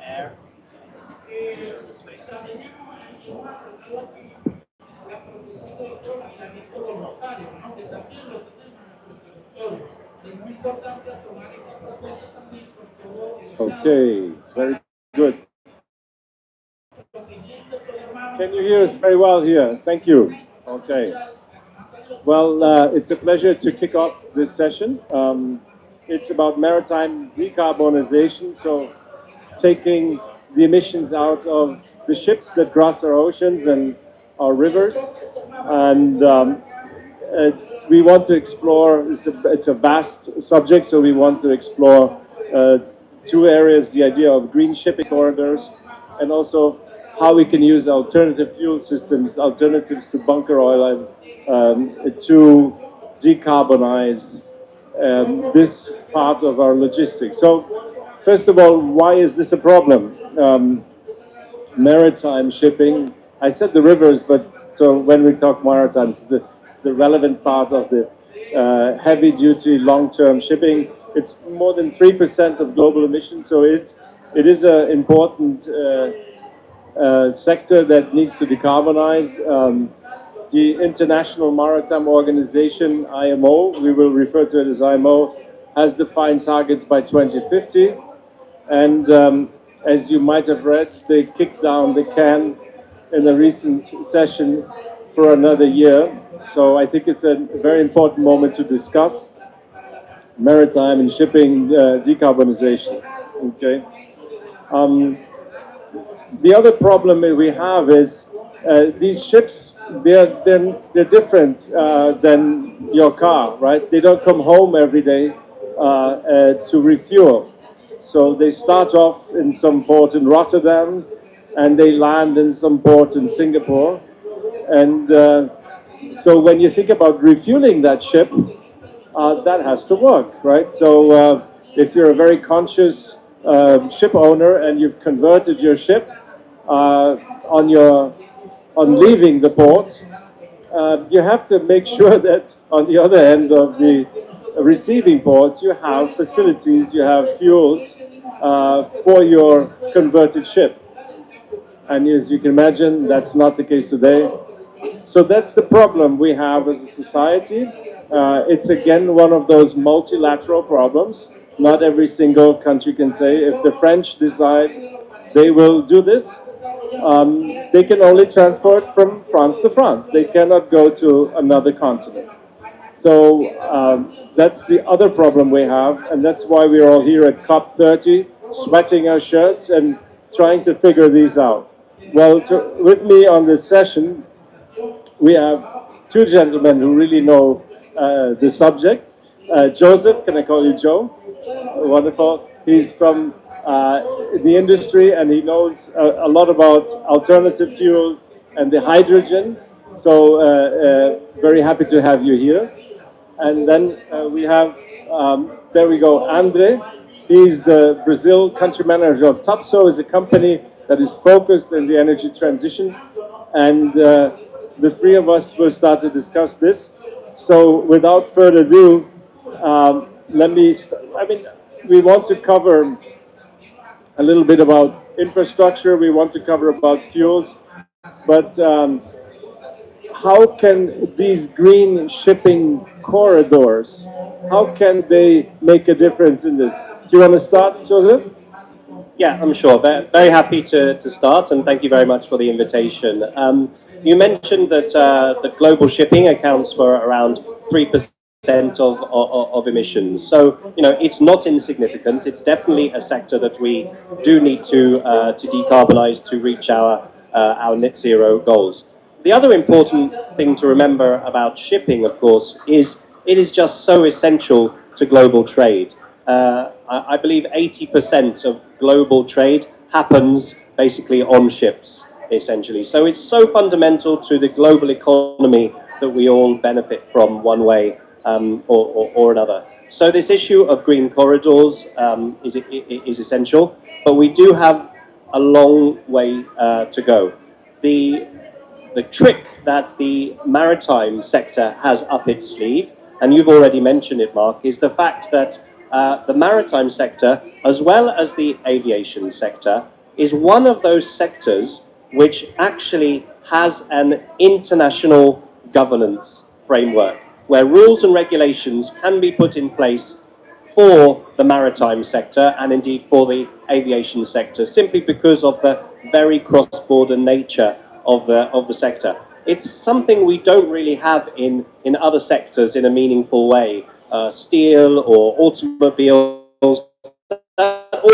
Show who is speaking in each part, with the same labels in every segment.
Speaker 1: Air.
Speaker 2: Okay, very good. Can you hear us very well here? Thank you. Okay. Well, it's a pleasure to kick off this session. It's about maritime decarbonization, so taking the emissions out of the ships that cross our oceans and our rivers. And we want to explore, it's a vast subject, so we want to explore two areas, the idea of green shipping corridors, and also how we can use alternative fuel systems, alternatives to bunker oil, to decarbonize this part of our logistics. So, first of all, why is this a problem? Maritime shipping, I said the rivers, but so when we talk maritime, it's the relevant part of the heavy-duty, long-term shipping. It's more than 3% of global emissions, so it is an important sector that needs to decarbonize. The International Maritime Organization, IMO, we will refer to it as IMO, has defined targets by 2050. And as you might have read, they kicked down the can in a recent session for another year. So I think it's a very important moment to discuss maritime and shipping decarbonization. Okay. The other problem that we have is these ships, they're different than your car, right? They don't come home every day to refuel. So they start off in some port in Rotterdam and they land in some port in Singapore. And so when you think about refueling that ship, that has to work, right? So if you're a very conscious ship owner and you've converted your ship on leaving the port, you have to make sure that on the other end of the receiving port, you have facilities, you have fuels for your converted ship. And as you can imagine, that's not the case today. So that's the problem we have as a society. It's again one of those multilateral problems. Not every single country can say, if the French decide they will do this, they can only transport from France to France. They cannot go to another continent. So that's the other problem we have, and that's why we're all here at COP30, sweating our shirts and trying to figure these out. Well, with me on this session, we have two gentlemen who really know the subject. Joseph, can I call you Joe? Wonderful. He's from the industry and he knows a lot about alternative fuels and the hydrogen. So very happy to have you here. And then we have, there we go, Andre. He's the Brazil country manager of Topso, is a company that is focused in the energy transition. And the three of us will start to discuss this. So without further ado, we want to cover a little bit about infrastructure. We want to cover about fuels, but how can these green shipping corridors, how can they make a difference in this? Do you want to start, Joseph?
Speaker 1: Yeah, I'm sure. Very happy to start, and thank you very much for the invitation. You mentioned that the global shipping accounts for around 3% of emissions. So, you know, it's not insignificant. It's definitely a sector that we do need to decarbonize to reach our net zero goals. The other important thing to remember about shipping, of course, is it is just so essential to global trade. I believe 80% of global trade happens basically on ships, essentially. So it's so fundamental to the global economy that we all benefit from one way or another. So this issue of green corridors is essential, but we do have a long way to go. the trick that the maritime sector has up its sleeve, and you've already mentioned it, Mark, is the fact that the maritime sector, as well as the aviation sector, is one of those sectors which actually has an international governance framework where rules and regulations can be put in place for the maritime sector and indeed for the aviation sector, simply because of the very cross-border nature of the sector. It's something we don't really have in other sectors in a meaningful way. Steel or automobiles, that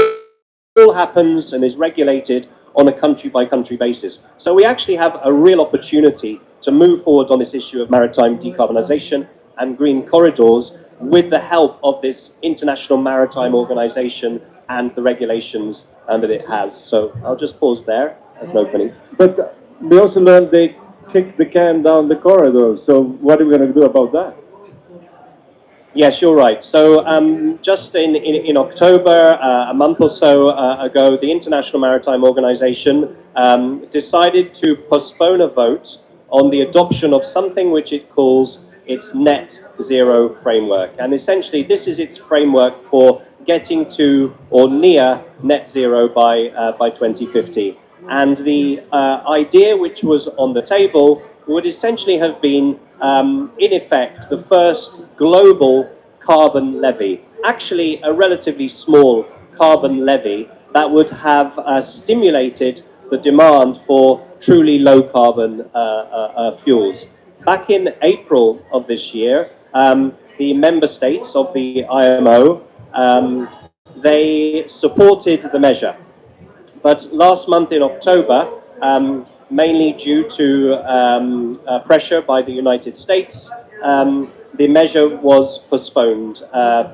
Speaker 1: all happens and is regulated on a country-by-country basis. So we actually have a real opportunity to move forward on this issue of maritime decarbonisation and green corridors with the help of this International Maritime Organization and the regulations that it has. So I'll just pause there as an opening.
Speaker 2: But we also learned they kicked the can down the corridor. So what are we going to do about that?
Speaker 1: Yes, you're right. So just in October, a month or so ago, the International Maritime Organization decided to postpone a vote on the adoption of something which it calls its net zero framework. And essentially, this is its framework for getting to or near net zero by 2050. And the idea which was on the table would essentially have been, in effect, the first global carbon levy, actually a relatively small carbon levy that would have stimulated the demand for truly low carbon fuels. Back in April of this year, the member states of the IMO, they supported the measure. But last month in October, mainly due to pressure by the United States, the measure was postponed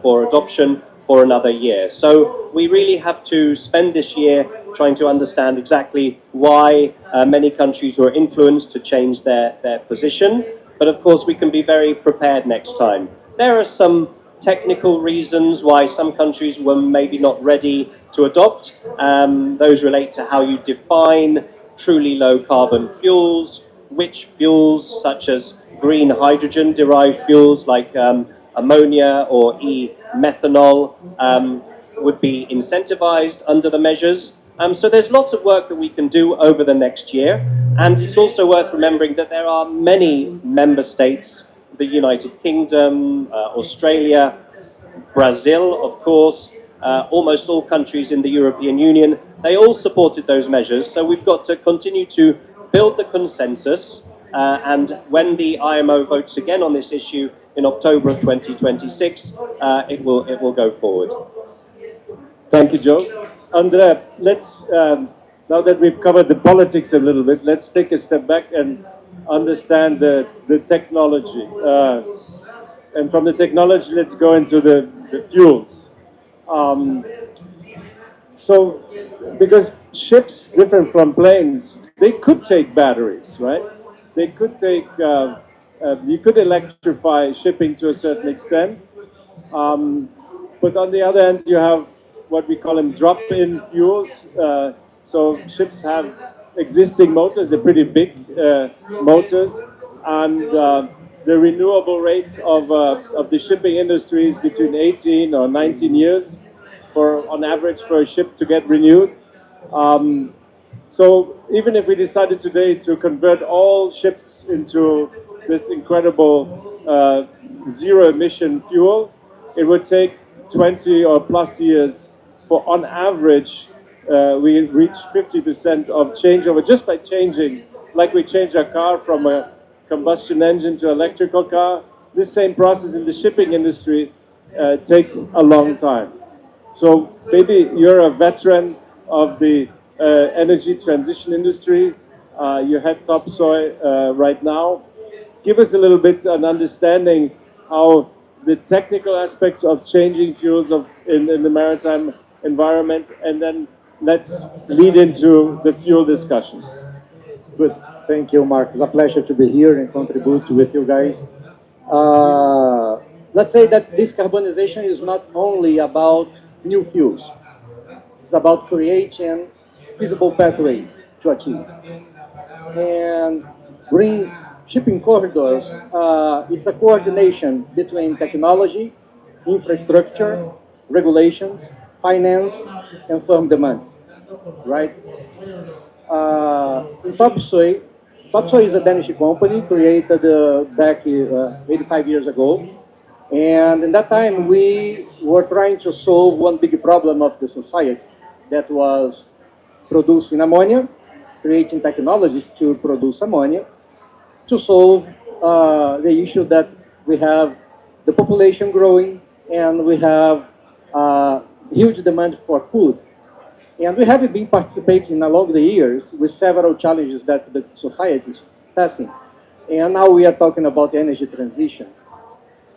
Speaker 1: for adoption for another year. So we really have to spend this year trying to understand exactly why many countries were influenced to change their position. But of course, we can be very prepared next time. There are some technical reasons why some countries were maybe not ready to adopt. Those relate to how you define truly low carbon fuels, which fuels such as green hydrogen derived fuels like ammonia or e-methanol would be incentivized under the measures. So there's lots of work that we can do over the next year. And it's also worth remembering that there are many member states, the United Kingdom, Australia, Brazil, of course, almost all countries in the European Union, they all supported those measures. So we've got to continue to build the consensus. And when the IMO votes again on this issue in October of 2026, it will go forward.
Speaker 2: Thank you, Joe. Andrea, let's, now that we've covered the politics a little bit, let's take a step back and understand the technology. And from the technology, let's go into the fuels. So, because ships, different from planes, they could take batteries, right? They could take, you could electrify shipping to a certain extent. But on the other hand, you have what we call them drop-in fuels. So ships have existing motors, they're pretty big motors, and the renewable rate of the shipping industry is between 18 or 19 years on average for a ship to get renewed. So even if we decided today to convert all ships into this incredible zero-emission fuel, it would take 20 or plus years for, on average, we reach 50% of changeover just by changing, like we change our car from a combustion engine to electrical car. This same process in the shipping industry takes a long time. So maybe you're a veteran of the energy transition industry. You head Topsoy right now. Give us a little bit an understanding how the technical aspects of changing fuels in the maritime environment, and then let's lead into the fuel discussion.
Speaker 3: Good. Thank you, Mark. It's a pleasure to be here and contribute with you guys. Let's say that decarbonization is not only about new fuels. It's about creating feasible pathways to achieve. And green shipping corridors, it's a coordination between technology, infrastructure, regulations, finance, and firm demands, right? In Topsoy is a Danish company created back 85 years ago. And in that time, we were trying to solve one big problem of the society that was producing ammonia, creating technologies to produce ammonia, to solve the issue that we have the population growing and we have huge demand for food. And we have been participating along the years with several challenges that the society is facing. And now we are talking about energy transition.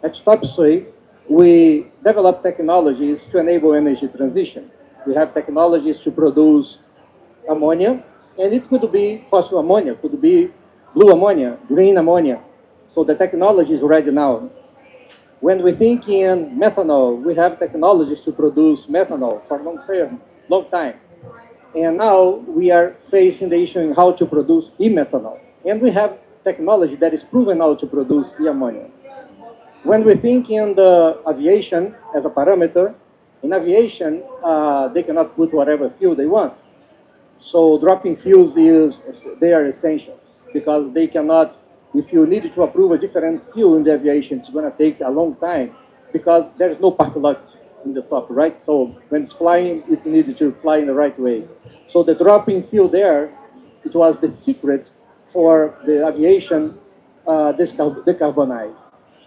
Speaker 3: At Topsoy, we develop technologies to enable energy transition. We have technologies to produce ammonia, and it could be fossil ammonia, could be blue ammonia, green ammonia. So the technology is ready now. When we think in methanol, we have technologies to produce methanol for long time. And now we are facing the issue in how to produce e-methanol. And we have technology that is proven how to produce e-ammonia. When we think in the aviation as a parameter, in aviation, they cannot put whatever fuel they want. So dropping fuels they are essential because they cannot, if you need to approve a different fuel in the aviation, it's going to take a long time because there is no park lot in the top, right? So when it's flying, it needed to fly in the right way. So the dropping fuel there, it was the secret for the aviation decarbonize.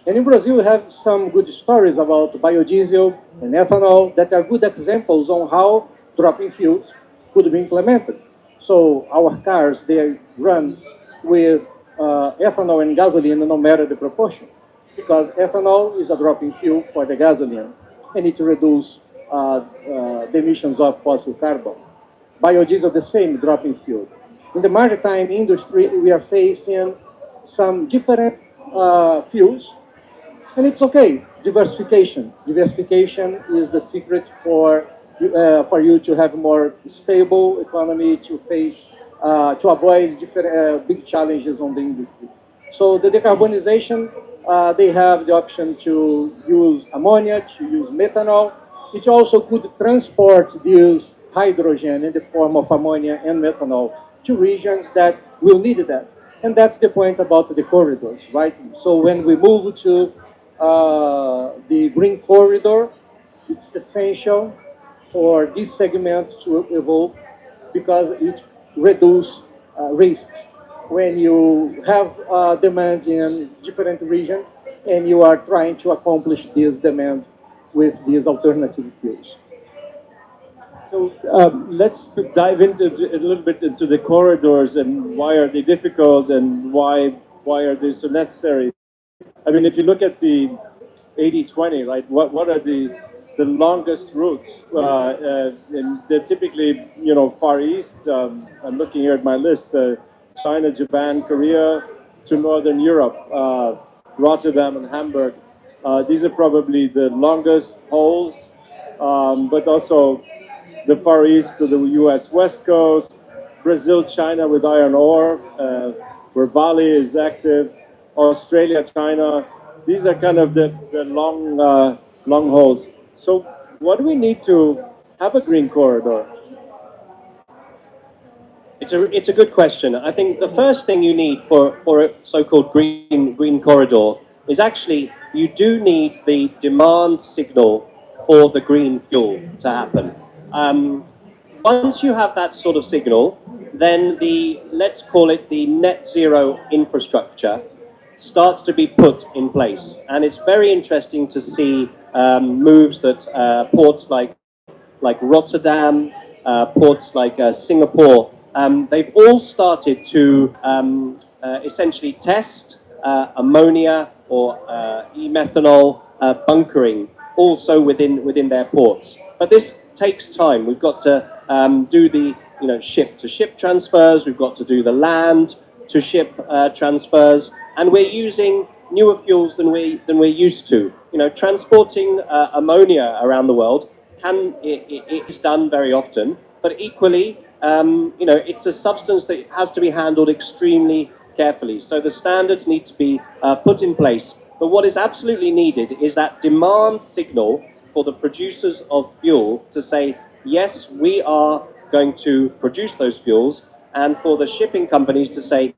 Speaker 3: And in Brazil, we have some good stories about biodiesel and ethanol that are good examples on how dropping fuels could be implemented. So our cars, they run with ethanol and gasoline no matter the proportion, because ethanol is a dropping fuel for the gasoline, and it reduces the emissions of fossil carbon. Biodiesel, the same dropping fuel. In the maritime industry, we are facing some different fuels, and it's okay. Diversification. Diversification is the secret for you to have more stable economy, to face, to avoid different big challenges on the industry. So the decarbonization, they have the option to use ammonia, to use methanol. It also could transport this hydrogen in the form of ammonia and methanol to regions that will need that. And that's the point about the corridors, right? So when we move to the green corridor, it's essential for this segment to evolve because it reduces risks. When you have demand in different regions and you are trying to accomplish this demand with these alternative fuels.
Speaker 2: So let's dive into a little bit into the corridors and why are they difficult and why are they so necessary. I mean, if you look at the 80-20, right? What are the longest routes? And they're typically, Far East. I'm looking here at my list: China, Japan, Korea, to Northern Europe, Rotterdam and Hamburg. These are probably the longest hauls, but also the Far East to the U.S. West Coast, Brazil, China with iron ore, where Vale is active, Australia, China. These are kind of the long hauls. So what do we need to have a green corridor?
Speaker 1: It's a good question. I think the first thing you need for a so-called green corridor is actually you do need the demand signal for the green fuel to happen. Once you have that sort of signal, then let's call it the net zero infrastructure starts to be put in place. And it's very interesting to see moves that ports like Rotterdam, ports like Singapore, they've all started to essentially test ammonia or e-methanol bunkering also within their ports. But this takes time. We've got to do the ship-to-ship transfers. We've got to do the land-to-ship transfers, and we're using newer fuels than we're used to. Transporting ammonia around the world it's done very often, but equally, it's a substance that has to be handled extremely carefully. So the standards need to be put in place. But what is absolutely needed is that demand signal for the producers of fuel to say, yes, we are going to produce those fuels, and for the shipping companies to say,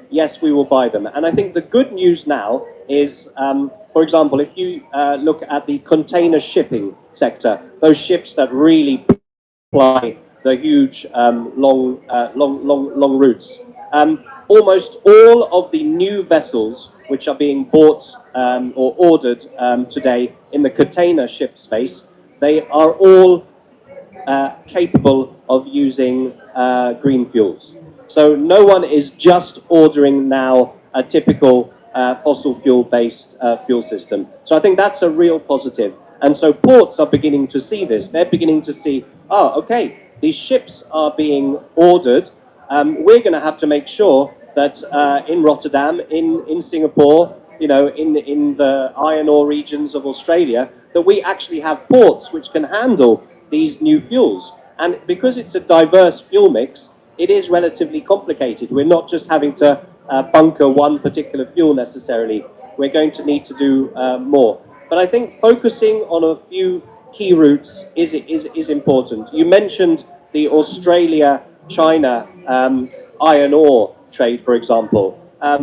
Speaker 1: yes, we will buy them. And I think the good news now is, for example, if you look at the container shipping sector, those ships that really ply the huge long routes. Almost all of the new vessels which are being bought or ordered today in the container ship space, they are all capable of using green fuels. So no one is just ordering now a typical fossil fuel-based fuel system. So I think that's a real positive. And so ports are beginning to see this. They're beginning to see, oh, okay, these ships are being ordered. We're going to have to make sure that in Rotterdam, in Singapore, in the iron ore regions of Australia, that we actually have ports which can handle these new fuels. And because it's a diverse fuel mix, it is relatively complicated. We're not just having to bunker one particular fuel necessarily. We're going to need to do more. But I think focusing on a few key routes is important. You mentioned the Australia-China iron ore trade, for example.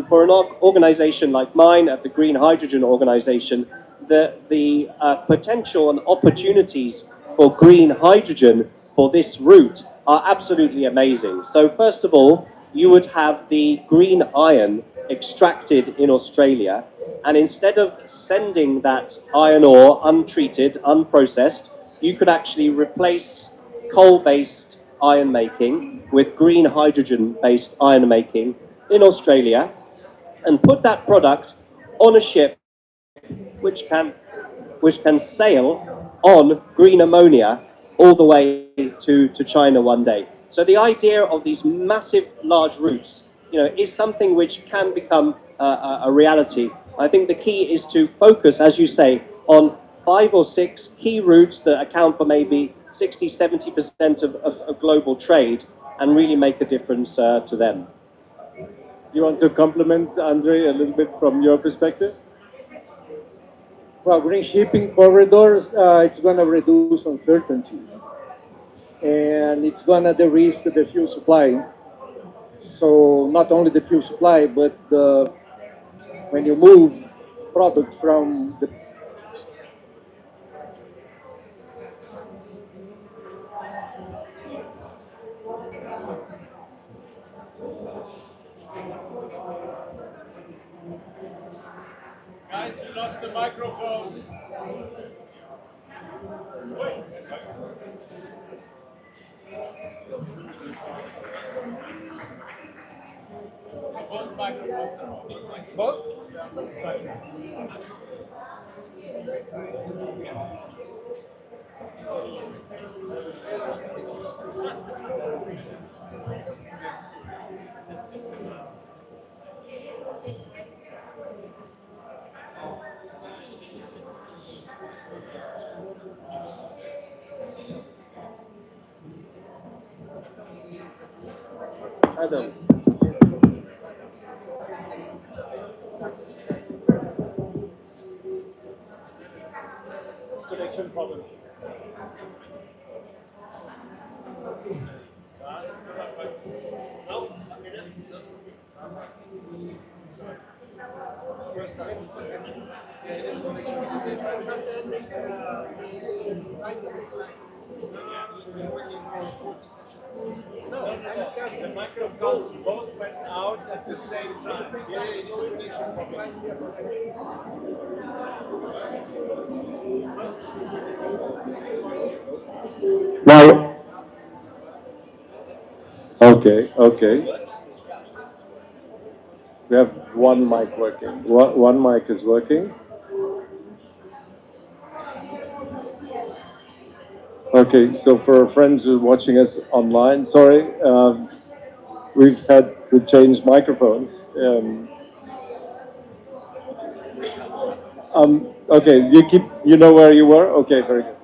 Speaker 1: For an organization like mine, at the Green Hydrogen Organization, the potential and opportunities for green hydrogen for this route are absolutely amazing. So first of all, you would have the green iron extracted in Australia, and instead of sending that iron ore untreated, unprocessed, you could actually replace coal-based iron making with green hydrogen-based iron making in Australia and put that product on a ship which can sail on green ammonia all the way to China one day. So the idea of these massive, large routes, is something which can become a reality. I think the key is to focus, as you say, on 5 or 6 key routes that account for maybe 60, 70% of global trade and really make a difference to them.
Speaker 2: You want to compliment Andre a little bit from your perspective?
Speaker 3: Well, green shipping corridors, it's going to reduce uncertainties, and it's going to de-risk the fuel supply. So not only the fuel supply, but when you move product from the
Speaker 2: Guys, you lost the microphone. Both microphones are on. Both? Adam. Connection problem. First time. Yeah, it is connection because it's working for 40 sessions. No, the microphones both went out at the same time. Yeah, it's a connection problem.
Speaker 1: Now,
Speaker 2: Okay. We have one mic working. One mic is working. Okay, so for our friends who are watching us online, sorry, we've had to change microphones. Okay, you know where you were? Okay, very good.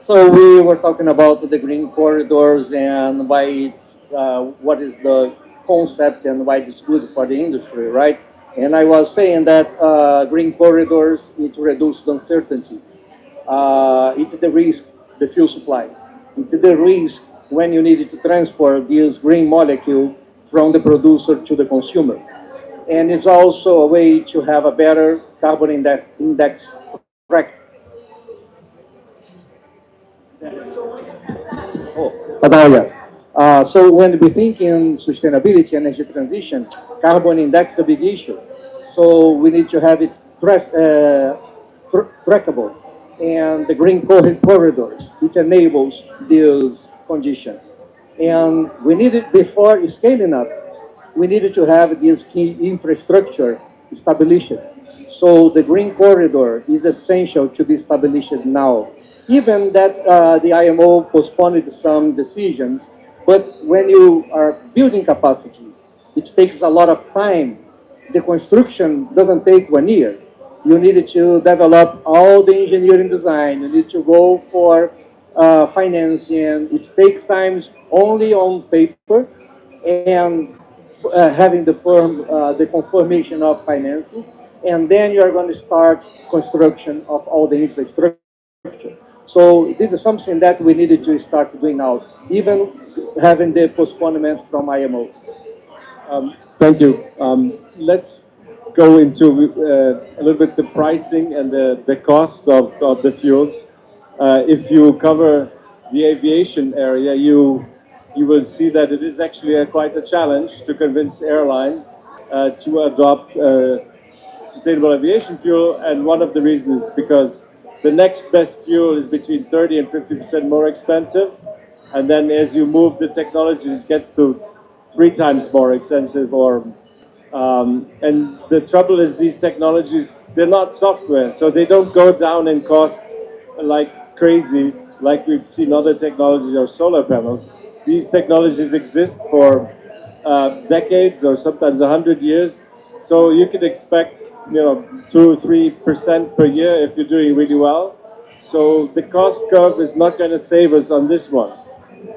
Speaker 3: So we were talking about the green corridors and why it's what is the concept and why it's good for the industry, right? And I was saying that green corridors, it reduces uncertainties. It's the risk, the fuel supply. It's the risk when you need to transfer this green molecule from the producer to the consumer. And it's also a way to have a better carbon index track. Yes. So when we think in sustainability and energy transition, carbon index is a big issue. So we need to have it trackable. And the green corridors, it enables this condition. And we needed, before scaling up, we needed to have this key infrastructure established. So the green corridor is essential to be established now. Even that the IMO postponed some decisions, but when you are building capacity, it takes a lot of time. The construction doesn't take 1 year. You need to develop all the engineering design. You need to go for financing. It takes time only on paper and having the confirmation of financing, and then you are going to start construction of all the infrastructure. So this is something that we needed to start doing now, even having the postponement from IMO.
Speaker 2: Thank you. Let's go into a little bit the pricing and the costs of the fuels. If you cover the aviation area, you will see that it is actually quite a challenge to convince airlines to adopt sustainable aviation fuel, and one of the reasons is because the next best fuel is between 30 and 50% more expensive, and then as you move the technology, it gets to 3 times more expensive. And the trouble is these technologies, they're not software, so they don't go down in cost like crazy, like we've seen other technologies or solar panels. These technologies exist for decades or sometimes 100 years. So you could expect, 2-3% per year if you're doing really well. So the cost curve is not going to save us on this one.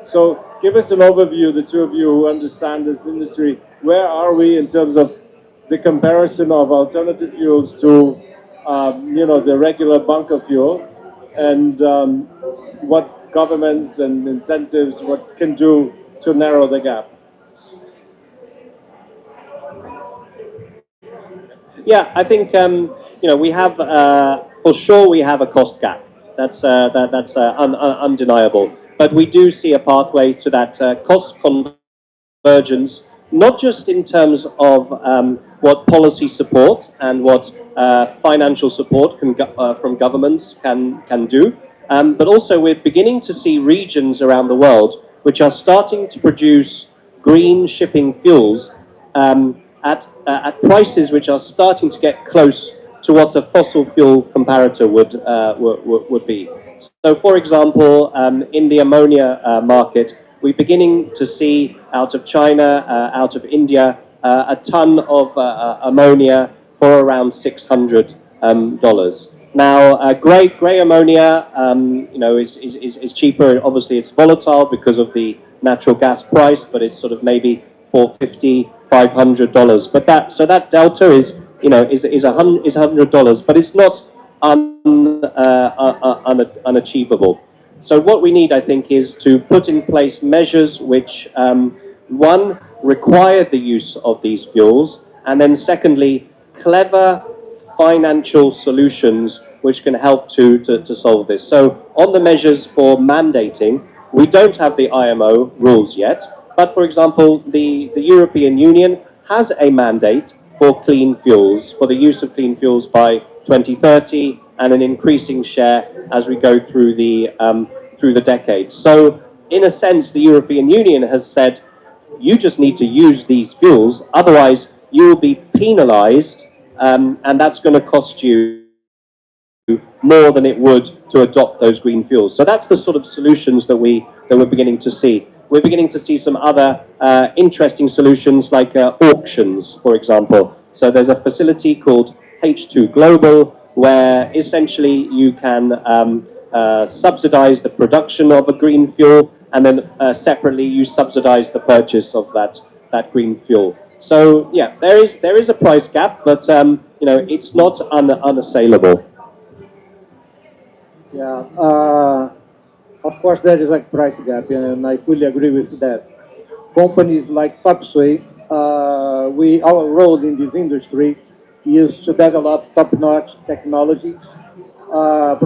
Speaker 2: So give us an overview, the two of you who understand this industry. Where are we in terms of the comparison of alternative fuels to, the regular bunker fuel, and what governments and incentives, what can do to narrow the gap?
Speaker 1: Yeah, I think we have for sure we have a cost gap. That's undeniable. But we do see a pathway to that cost convergence, not just in terms of what policy support and what financial support from governments can do, but also we're beginning to see regions around the world which are starting to produce green shipping fuels at prices which are starting to get close to what a fossil fuel comparator would be. So, for example, in the ammonia market, we're beginning to see out of China, out of India, a ton of ammonia for around $600. Now, grey ammonia, is cheaper. Obviously, it's volatile because of the natural gas price, but it's sort of maybe $450, $500. But that delta is $100, but it's not unachievable. So what we need, I think, is to put in place measures which, one, require the use of these fuels, and then secondly, clever financial solutions which can help to solve this. So on the measures for mandating, we don't have the IMO rules yet, but for example, the European Union has a mandate for clean fuels, for the use of clean fuels by 2030, and an increasing share as we go through the decade. So in a sense, the European Union has said, you just need to use these fuels, otherwise you will be penalized, and that's going to cost you more than it would to adopt those green fuels. So that's the sort of solutions that we're beginning to see. We're beginning to see some other interesting solutions like auctions, for example. So there's a facility called H2 Global where essentially you can subsidize the production of a green fuel, and then separately you subsidize the purchase of that that green fuel. So yeah, there is a price gap, but it's not unassailable.
Speaker 3: Yeah, of course there is a price gap, and I fully agree with that. Companies like Topsoe, our role in this industry is to develop top-notch technologies,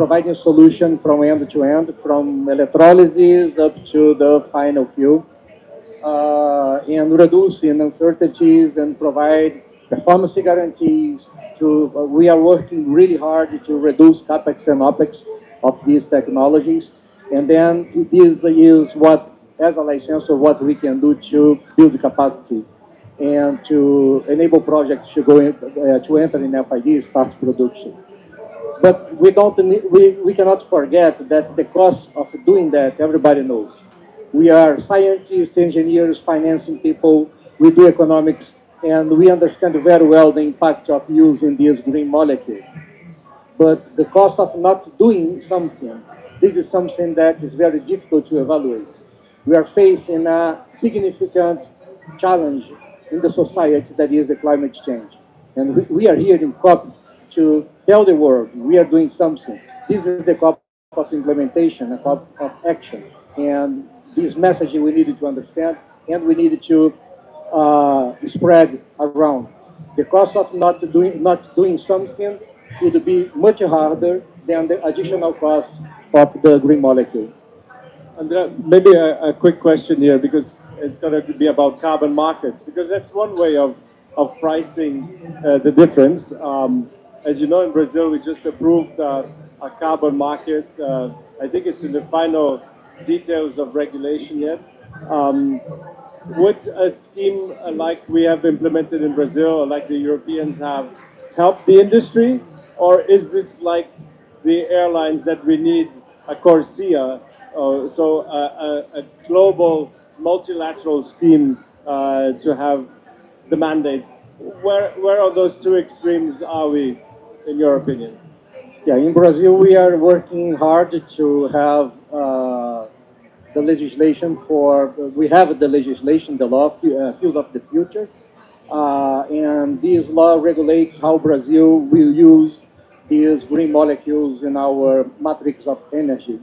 Speaker 3: providing solution from end to end, from electrolysis up to the final fuel, and reducing uncertainties and provide performance guarantees. We are working really hard to reduce capex and opex of these technologies, and then this is what, as a licensor, what we can do to build capacity and to enable projects to to enter in FID, start production. But we cannot forget that the cost of doing that, everybody knows. We are scientists, engineers, financing people, we do economics, and we understand very well the impact of using this green molecule. But the cost of not doing something, this is something that is very difficult to evaluate. We are facing a significant challenge in the society that is the climate change. And we are here in COP to tell the world we are doing something. This is the COP of implementation, a COP of action. And this message we needed to understand and we needed to spread around. The cost of not doing something would be much harder than the additional cost of the green molecule.
Speaker 2: Andrea, maybe a quick question here, because it's going to be about carbon markets, because that's one way of pricing the difference. As you know, in Brazil, we just approved a carbon market. I think it's in the final details of regulation yet. Would a scheme like we have implemented in Brazil, or like the Europeans have, help the industry? Or is this like the airlines that we need a Corsia, a global multilateral scheme to have the mandates? Where are those two extremes are we, in your opinion?
Speaker 3: Yeah, in Brazil, we are working hard to have the legislation we have the legislation, the law, Fuels of the Future. And this law regulates how Brazil will use these green molecules in our matrix of energy.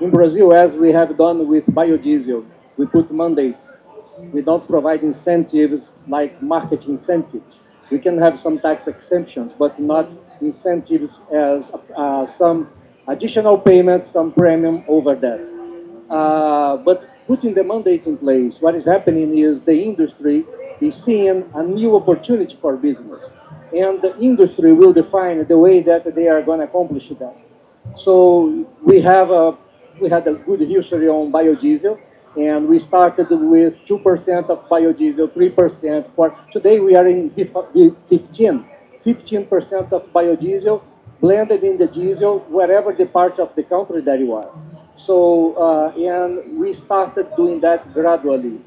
Speaker 3: In Brazil, as we have done with biodiesel, we put mandates. We don't provide incentives like market incentives. We can have some tax exemptions, but not incentives as some additional payments, some premium over that. But putting the mandate in place, what is happening is the industry is seeing a new opportunity for business. And the industry will define the way that they are going to accomplish that. So we had a good history on biodiesel, and we started with 2% of biodiesel, 3%. For today, we are in 15% of biodiesel blended in the diesel, wherever the part of the country that you are. So, and we started doing that gradually.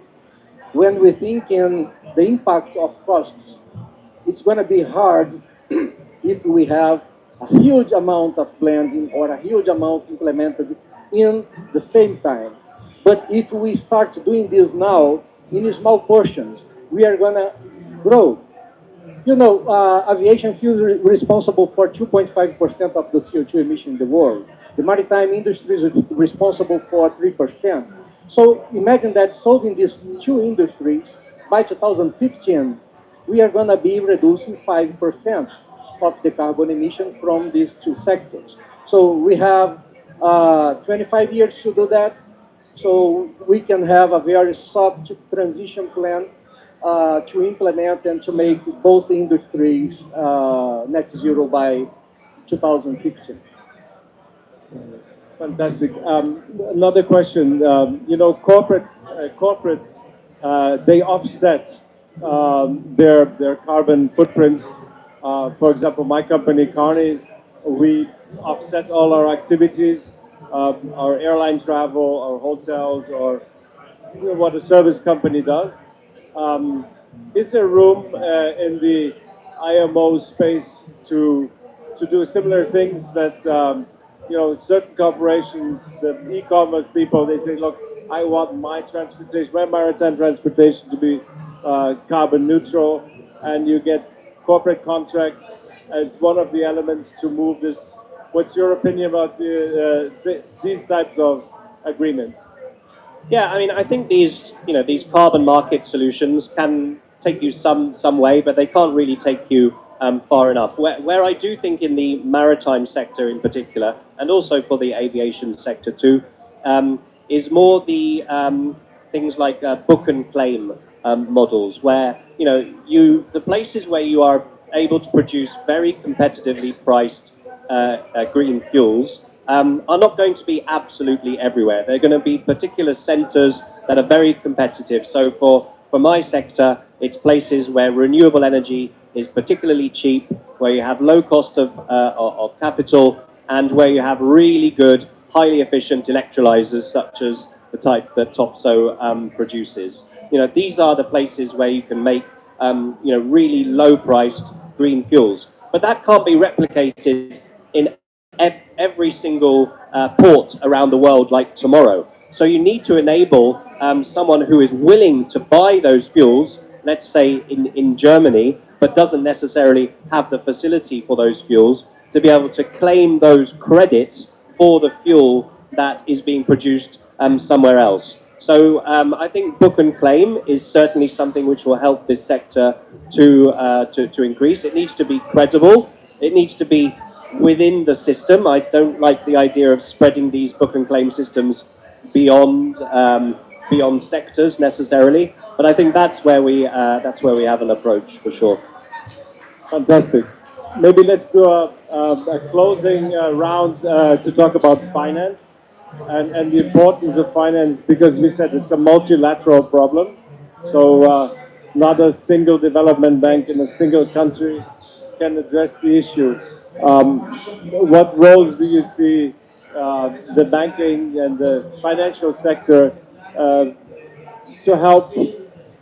Speaker 3: When we think in the impact of costs, it's going to be hard if we have a huge amount of blending or a huge amount implemented in the same time. But if we start doing this now in small portions, we are going to grow. You know, aviation fuel is responsible for 2.5% of the CO2 emission in the world. The maritime industry is responsible for 3%. So imagine that solving these two industries by 2015, we are going to be reducing 5% of the carbon emission from these two sectors. So we have 25 years to do that. So we can have a very soft transition plan to implement and to make both industries net zero by 2015.
Speaker 2: Fantastic. Another question. Corporates they offset their carbon footprints. For example, my company, Carney, we offset all our activities, our airline travel, our hotels, or what a service company does. Is there room in the IMO space to do similar things that certain corporations, the e-commerce people, they say, look, I want my transportation, my maritime transportation to be carbon neutral, and you get corporate contracts as one of the elements to move this. What's your opinion about these types of agreements?
Speaker 1: Yeah, I mean, I think these carbon market solutions can take you some way, but they can't really take you far enough. Where I do think in the maritime sector in particular, and also for the aviation sector too, is more the things like book and claim models, where the places where you are able to produce very competitively priced green fuels are not going to be absolutely everywhere. They're going to be particular centres that are very competitive. So for my sector, it's places where renewable energy is particularly cheap, where you have low cost of capital, and where you have really good, highly efficient electrolyzers, such as the type that Topso produces. These are the places where you can make really low-priced green fuels. But that can't be replicated in every single port around the world like tomorrow. So you need to enable someone who is willing to buy those fuels, let's say in Germany, but doesn't necessarily have the facility for those fuels, to be able to claim those credits for the fuel that is being produced somewhere else. So I think book and claim is certainly something which will help this sector to increase. It needs to be credible. It needs to be within the system. I don't like the idea of spreading these book and claim systems beyond sectors necessarily. But I think that's where we have an approach for sure.
Speaker 2: Fantastic. Maybe let's do a closing round to talk about finance and the importance of finance, because we said it's a multilateral problem. So not a single development bank in a single country can address the issue. What roles do you see the banking and the financial sector to help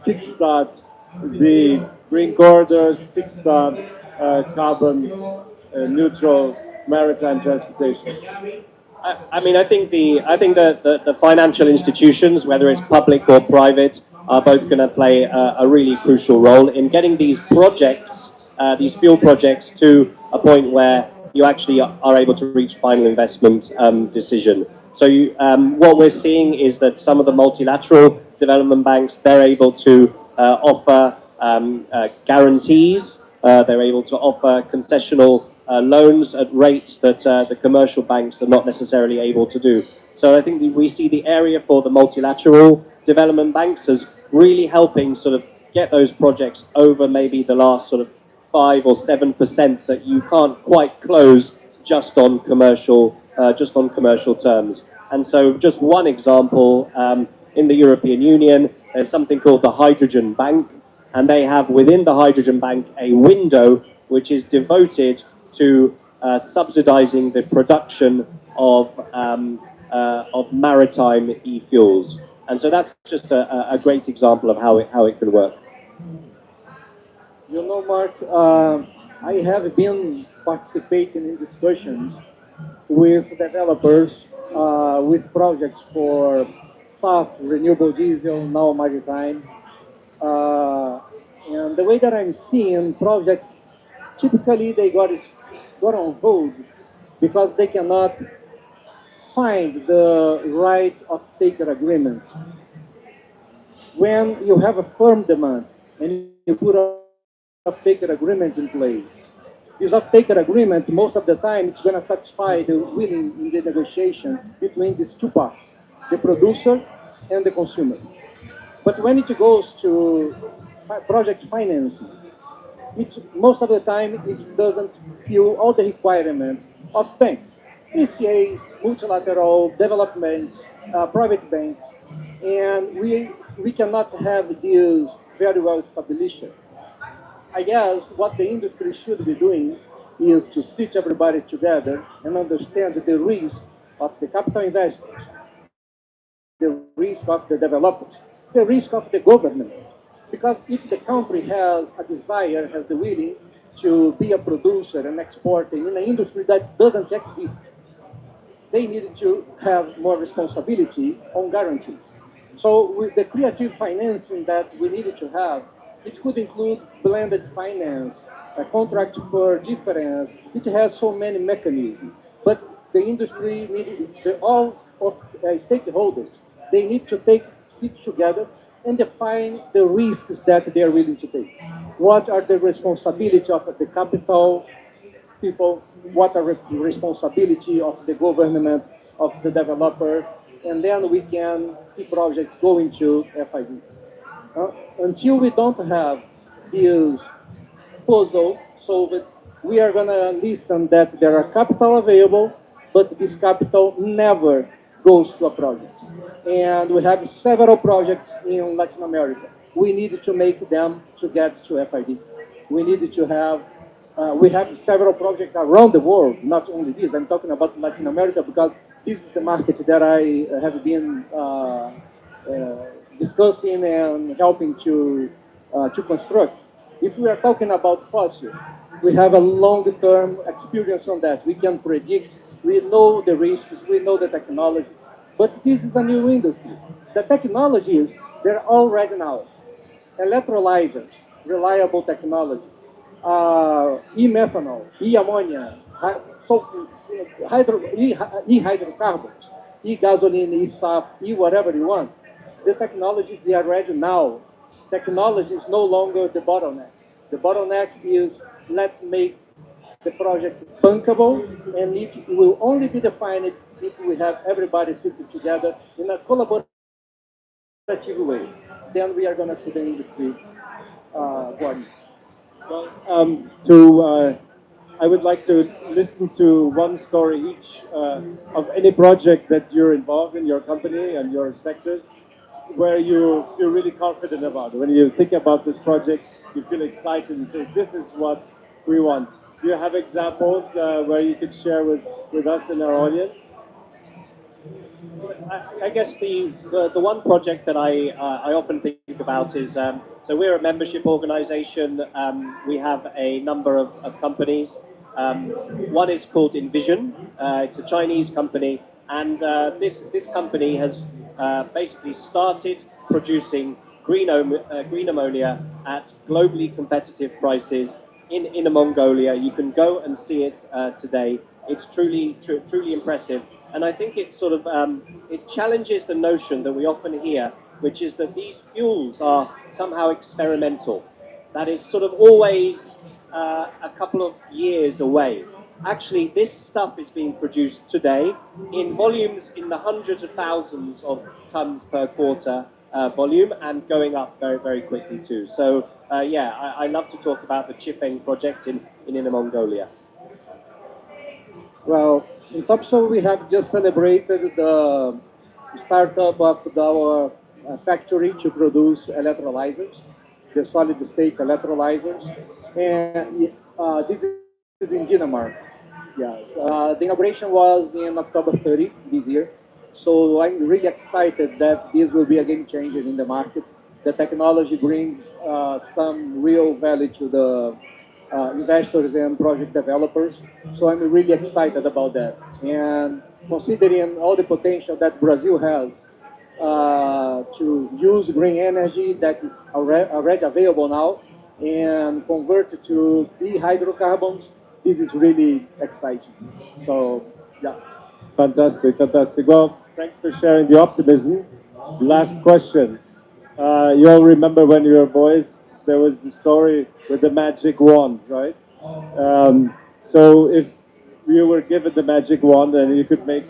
Speaker 2: kickstart the green corridors, kickstart carbon neutral maritime transportation?
Speaker 1: I mean, I think the financial institutions, whether it's public or private, are both going to play a really crucial role in getting these projects, these fuel projects, to a point where you actually are able to reach final investment decision. So what we're seeing is that some of the multilateral development banks, they're able to offer guarantees. They're able to offer concessional loans at rates that the commercial banks are not necessarily able to do. So I think we see the area for the multilateral development banks as really helping sort of get those projects over maybe the last sort of 5 or 7% that you can't quite close just on commercial terms. And so just one example, in the European Union, there's something called the Hydrogen Bank, and they have within the Hydrogen Bank a window which is devoted to subsidizing the production of maritime e-fuels. And so that's just a great example of how it can work.
Speaker 3: You know, Mark, I have been participating in discussions with developers with projects for SAF, renewable diesel, now maritime. And the way that I'm seeing projects, typically they got on hold because they cannot find the right off-taker agreement. When you have a firm demand and you put a off-taker agreement in place, this off-taker agreement, most of the time, it's going to satisfy the willing in the negotiation between these two parts, the producer and the consumer. But when it goes to project financing, most of the time it doesn't fill all the requirements of banks, ECAs, multilateral development, private banks, and we cannot have this very well established. I guess what the industry should be doing is to sit everybody together and understand the risk of the capital investors, the risk of the developers, the risk of the government. Because if the country has a desire, has the willing to be a producer and exporter in an industry that doesn't exist, they need to have more responsibility on guarantees. So with the creative financing that we needed to have, it could include blended finance, a contract for difference. It has so many mechanisms. But the industry needs, all of stakeholders, they need to sit together and define the risks that they are willing to take. What are the responsibilities of the capital people, what are the responsibility of the government, of the developer, and then we can see projects going to FID. Until we don't have this puzzle solved, we are going to listen that there are capital available, but this capital never goes to a project. And we have several projects in Latin America. We need to make them to get to FID. We need to have, we have several projects around the world, not only this. I'm talking about Latin America because this is the market that I have been discussing and helping to construct. If we are talking about fossil, we have a long-term experience on that. We can predict, we know the risks, we know the technology, but this is a new industry. The technologies, they're already now. Electrolyzers, reliable technologies, e-methanol, e-ammonia, so, e-hydrocarbons, e-gasoline, e-SAF, e-whatever you want. The technologies, they are ready now. Technology is no longer the bottleneck. The bottleneck is let's make the project bankable, and it will only be defined if we have everybody sitting together in a collaborative way. Then we are going to see the industry going.
Speaker 2: Well, I would like to listen to one story each of any project that you're involved in, your company and your sectors, where you feel really confident about it. When you think about this project, you feel excited and say, this is what we want. Do you have examples where you could share with us and our audience?
Speaker 1: I guess the one project that I often think about is so we're a membership organization. We have a number of companies. One is called Envision. It's a Chinese company, and this company has basically started producing green ammonia at globally competitive prices in Inner Mongolia. You can go and see it today. It's truly impressive, and I think it sort of it challenges the notion that we often hear, which is that these fuels are somehow experimental, that it's sort of always a couple of years away. Actually, this stuff is being produced today in volumes in the hundreds of thousands of tons per quarter volume, and going up very quickly too. So yeah, I love to talk about the Chifeng project in Inner Mongolia.
Speaker 3: Well, in Topsoil, we have just celebrated the startup of our factory to produce electrolyzers, the solid state electrolyzers. And this is in Denmark. Yes. The inauguration was in October 30 this year. So I'm really excited that this will be a game changer in the market. The technology brings some real value to the investors and project developers. So I'm really excited about that. And considering all the potential that Brazil has to use green energy that is already available now and convert it to e-hydrocarbons, this is really exciting. So, yeah.
Speaker 2: Fantastic, fantastic. Well, thanks for sharing the optimism. Last question. You all remember when you were boys, there was the story with the magic wand, right? So if you were given the magic wand and you could make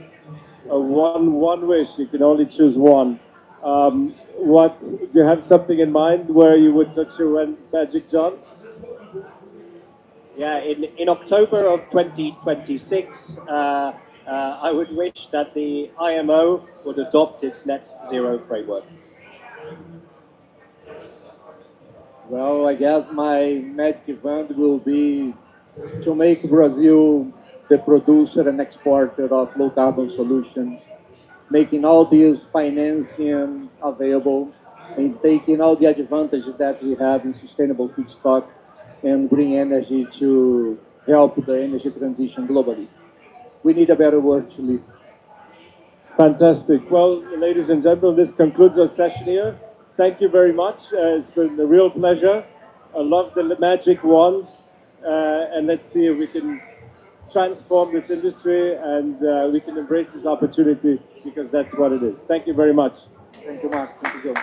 Speaker 2: one wish, you could only choose one. What do you have something in mind where you would touch your magic, John?
Speaker 1: Yeah, in October of 2026, I would wish that the IMO would adopt its net zero framework.
Speaker 3: Well, I guess my magic event will be to make Brazil the producer and exporter of low carbon solutions, making all these financing available and taking all the advantages that we have in sustainable feedstock and green energy to help the energy transition globally. We need a better world to live.
Speaker 2: Fantastic. Well, ladies and gentlemen, this concludes our session here. Thank you very much. It's been a real pleasure. I love the magic wand, and let's see if we can transform this industry and we can embrace this opportunity because that's what it is. Thank you very much.
Speaker 3: Thank you, Mark. Thank you, Joe.